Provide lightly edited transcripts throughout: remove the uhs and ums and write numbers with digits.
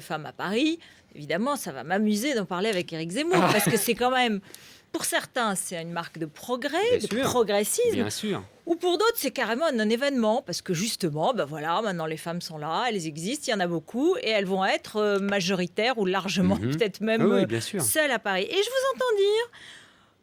femmes à Paris, évidemment, ça va m'amuser d'en parler avec Éric Zemmour, parce que c'est quand même, pour certains, c'est une marque de progrès, de progressisme. Bien sûr. Ou pour d'autres, c'est carrément un non-événement, parce que justement, ben voilà, maintenant les femmes sont là, elles existent, il y en a beaucoup, et elles vont être majoritaires ou largement, peut-être même seules à Paris. Et je vous entends dire,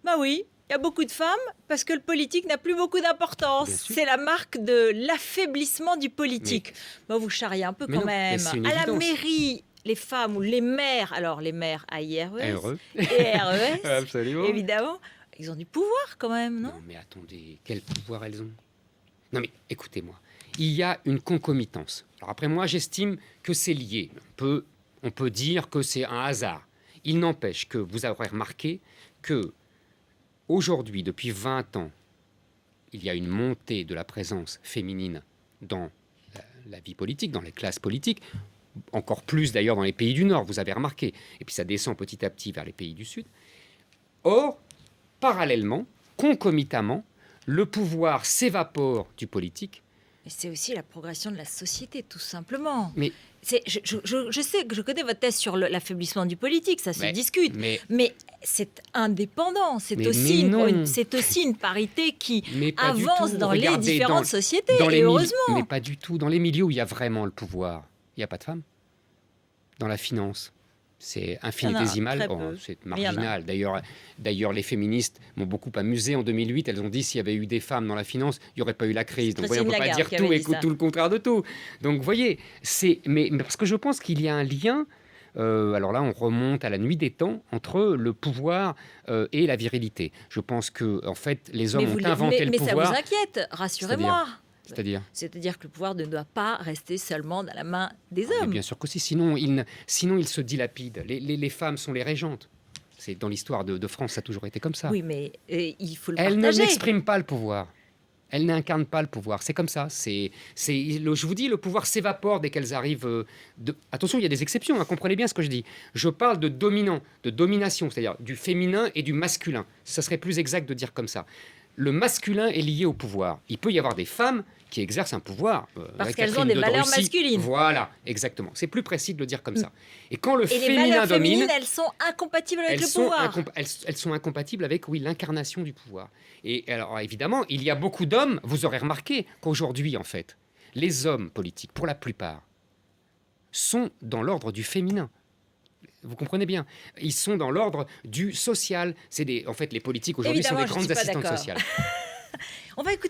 bah oui, il y a beaucoup de femmes, parce que le politique n'a plus beaucoup d'importance. C'est la marque de l'affaiblissement du politique. Bah, vous charriez un peu quand même. À la mairie, les femmes ou les maires, alors les maires AIRES et RES, absolument. Évidemment, ils ont du pouvoir quand même, non? Non, mais attendez, quel pouvoir elles ont? Non, mais écoutez-moi, il y a une concomitance. Alors après, moi, j'estime que c'est lié. On peut dire que c'est un hasard. Il n'empêche que vous aurez remarqué que aujourd'hui, depuis 20 ans, il y a une montée de la présence féminine dans la vie politique, dans les classes politiques, encore plus d'ailleurs dans les pays du Nord, vous avez remarqué. Et puis ça descend petit à petit vers les pays du Sud. Or, parallèlement, concomitamment, le pouvoir s'évapore du politique. Mais c'est aussi la progression de la société, tout simplement. Mais je sais que je connais votre thèse sur l'affaiblissement du politique, ça se discute. Mais c'est indépendant, c'est aussi une parité qui avance dans les différentes sociétés, et heureusement. Mais pas du tout. Dans les milieux où il y a vraiment le pouvoir, il n'y a pas de femmes. Dans la finance, c'est infinitésimal, c'est marginal. D'ailleurs, les féministes m'ont beaucoup amusé en 2008. Elles ont dit s'il y avait eu des femmes dans la finance, il n'y aurait pas eu la crise. Donc, voyez, on ne peut pas dire tout et tout le contraire de tout. Donc, vous voyez, mais parce que je pense qu'il y a un lien. Alors là, on remonte à la nuit des temps entre le pouvoir et la virilité. Je pense que, en fait, les hommes ont inventé le pouvoir. Mais ça vous inquiète, rassurez-moi. C'est-à-dire que le pouvoir ne doit pas rester seulement dans la main des hommes. Mais bien sûr que si, sinon il se dilapide. Les femmes sont les régentes. C'est dans l'histoire de France, ça a toujours été comme ça. Oui, mais il faut le partager. Elles n'expriment pas le pouvoir. Elles n'incarnent pas le pouvoir. C'est comme ça. Je vous dis, le pouvoir s'évapore dès qu'elles arrivent. Attention, il y a des exceptions. Hein, comprenez bien ce que je dis. Je parle de dominant, de domination, c'est-à-dire du féminin et du masculin. Ça serait plus exact de dire comme ça. Le masculin est lié au pouvoir. Il peut y avoir des femmes qui exercent un pouvoir. Parce qu'elles ont des valeurs masculines. Voilà, exactement. C'est plus précis de le dire comme ça. Et quand le féminin les valeurs domine... féminines, elles sont incompatibles avec le pouvoir. Elles sont incompatibles avec, l'incarnation du pouvoir. Et alors, évidemment, il y a beaucoup d'hommes, vous aurez remarqué qu'aujourd'hui, en fait, les hommes politiques, pour la plupart, sont dans l'ordre du féminin. Vous comprenez bien. Ils sont dans l'ordre du social. En fait, les politiques aujourd'hui sont des grandes assistantes sociales. On va écouter